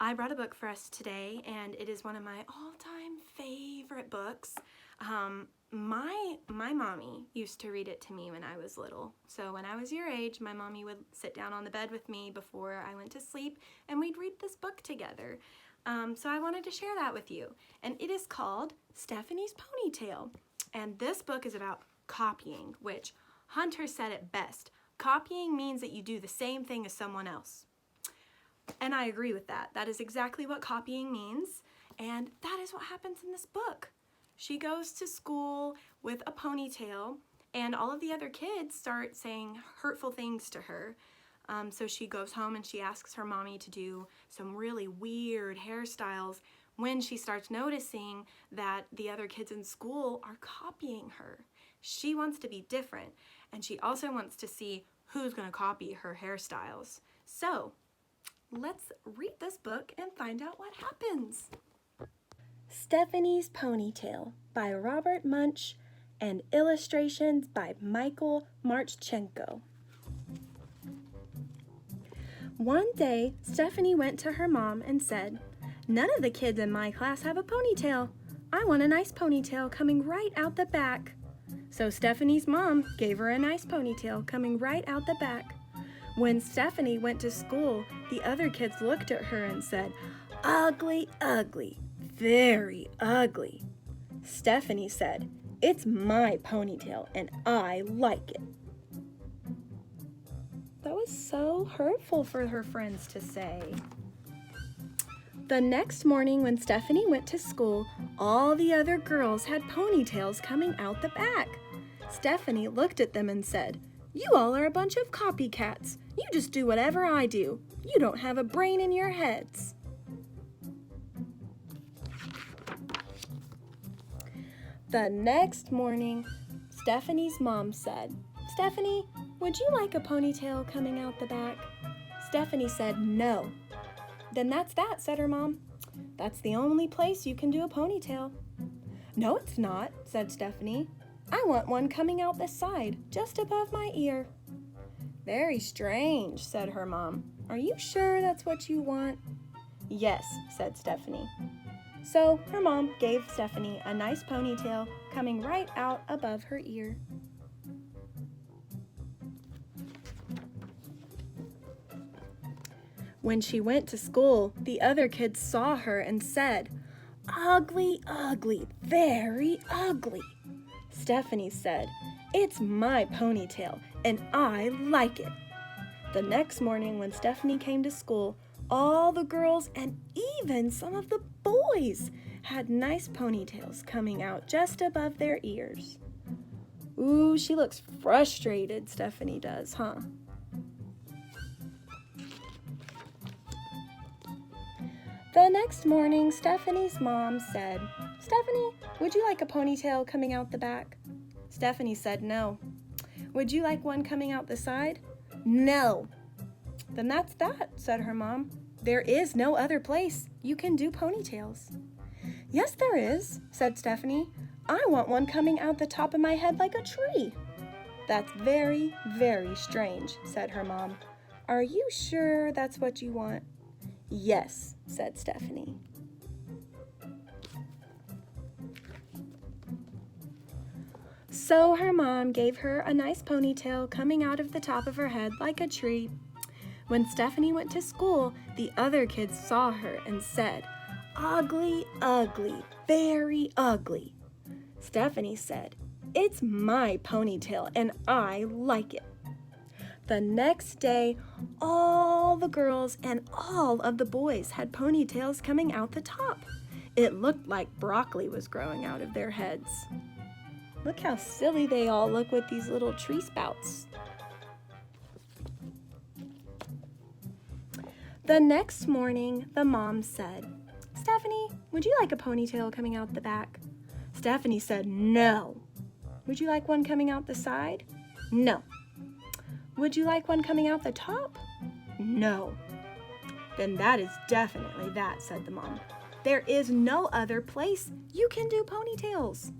I brought a book for us today, and it is one of my all-time favorite books. My mommy used to read it to me when I was little. So when I was your age, my mommy would sit down on the bed with me before I went to sleep, and we'd read this book together. So I wanted to share that with you. And it is called Stephanie's Ponytail. And this book is about copying, which Hunter said it best. Copying means that you do the same thing as someone else. And I agree with that. That is exactly what copying means. And that is what happens in this book. She goes to school with a ponytail, and all of the other kids start saying hurtful things to her. So she goes home and she asks her mommy to do some really weird hairstyles when she starts noticing that the other kids in school are copying her. She wants to be different, and she also wants to see who's going to copy her hairstyles. So let's read this book and find out what happens. Stephanie's Ponytail by Robert Munsch and illustrations by Michael Marchenko. One day, Stephanie went to her mom and said, "None of the kids in my class have a ponytail. I want a nice ponytail coming right out the back." So Stephanie's mom gave her a nice ponytail coming right out the back. When Stephanie went to school, the other kids looked at her and said, "Ugly, ugly, very ugly." Stephanie said, "It's my ponytail and I like it." That was so hurtful for her friends to say. The next morning when Stephanie went to school, all the other girls had ponytails coming out the back. Stephanie looked at them and said, "You all are a bunch of copycats. You just do whatever I do. You don't have a brain in your heads." The next morning, Stephanie's mom said, "Stephanie, would you like a ponytail coming out the back?" Stephanie said, "No." "Then that's that," said her mom. "That's the only place you can do a ponytail." "No, it's not," said Stephanie. "I want one coming out the side, just above my ear." "Very strange," said her mom. "Are you sure that's what you want?" "Yes," said Stephanie. So her mom gave Stephanie a nice ponytail coming right out above her ear. When she went to school, the other kids saw her and said, "Ugly, ugly, very ugly." Stephanie said, "It's my ponytail and I like it." The next morning when Stephanie came to school, all the girls and even some of the boys had nice ponytails coming out just above their ears. Ooh, she looks frustrated, Stephanie does, huh? The next morning, Stephanie's mom said, "Stephanie, would you like a ponytail coming out the back?" Stephanie said no. "Would you like one coming out the side?" "No." "Then that's that," said her mom. "There is no other place you can do ponytails." "Yes, there is," said Stephanie. "I want one coming out the top of my head like a tree." "That's very, very strange," said her mom. "Are you sure that's what you want?" "Yes," said Stephanie. So her mom gave her a nice ponytail coming out of the top of her head like a tree. When Stephanie went to school, the other kids saw her and said, "Ugly, ugly, very ugly." Stephanie said, "It's my ponytail and I like it." The next day, all the girls and all of the boys had ponytails coming out the top. It looked like broccoli was growing out of their heads. Look how silly they all look with these little tree spouts. The next morning, the mom said, "Stephanie, would you like a ponytail coming out the back?" Stephanie said no. "Would you like one coming out the side?" "No." "Would you like one coming out the top?" "No." "Then that is definitely that," said the mom. "There is no other place you can do ponytails."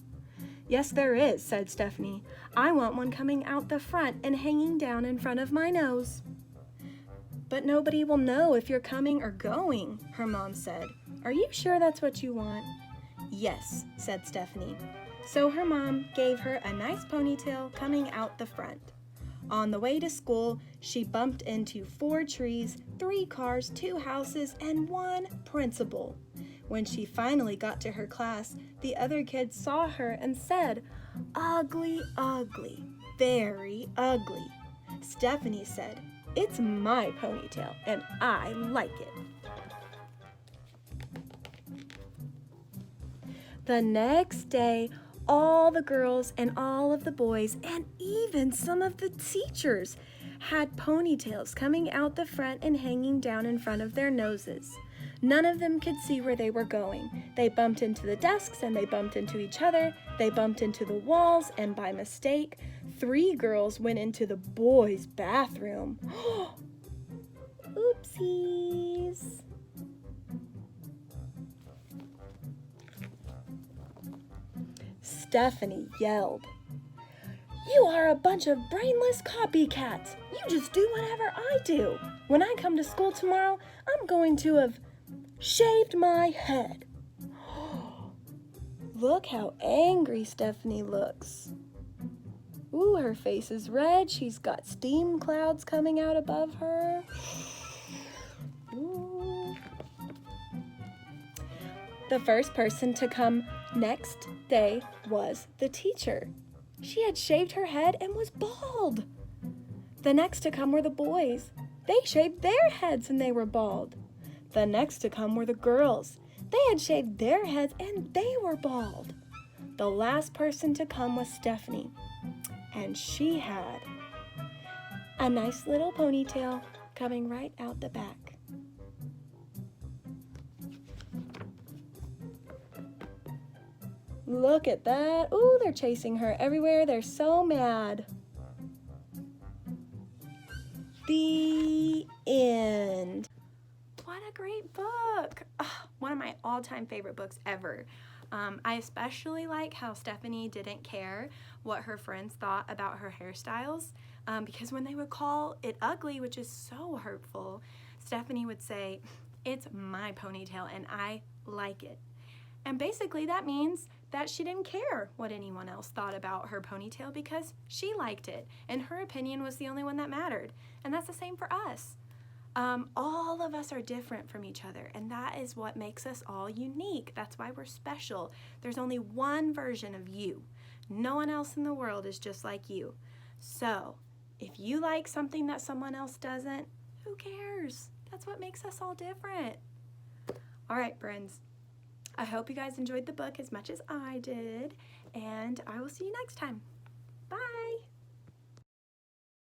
"Yes, there is," said Stephanie. "I want one coming out the front and hanging down in front of my nose." "But nobody will know if you're coming or going," her mom said. "Are you sure that's what you want?" "Yes," said Stephanie. So her mom gave her a nice ponytail coming out the front. On the way to school, she bumped into 4 trees, 3 cars, 2 houses, and 1 principal. When she finally got to her class, the other kids saw her and said, "Ugly, ugly, very ugly." Stephanie said, "It's my ponytail, and I like it." The next day, all the girls and all of the boys and even some of the teachers had ponytails coming out the front and hanging down in front of their noses. None of them could see where they were going. They bumped into the desks and they bumped into each other. They bumped into the walls, and by mistake, 3 girls went into the boys' bathroom. Oopsies. Stephanie yelled, "You are a bunch of brainless copycats. You just do whatever I do. When I come to school tomorrow, I'm going to have shaved my head." Look how angry Stephanie looks. Ooh, her face is red. She's got steam clouds coming out above her. Ooh. The first person to come next day was the teacher. She had shaved her head and was bald. The next to come were the boys. They shaved their heads and they were bald. The next to come were the girls. They had shaved their heads and they were bald. The last person to come was Stephanie, and she had a nice little ponytail coming right out the back. Look at that. Ooh, they're chasing her everywhere. They're so mad. The end. What a great book. One of my all-time favorite books ever. I especially like how Stephanie didn't care what her friends thought about her hairstyles, because when they would call it ugly, which is so hurtful, Stephanie would say, "It's my ponytail and I like it." And basically that means that she didn't care what anyone else thought about her ponytail because she liked it, and her opinion was the only one that mattered. And that's the same for us. All of us are different from each other, and that is what makes us all unique. That's why we're special. There's only one version of you. No one else in the world is just like you. So, if you like something that someone else doesn't, who cares? That's what makes us all different. All right, friends. I hope you guys enjoyed the book as much as I did, and I will see you next time. Bye!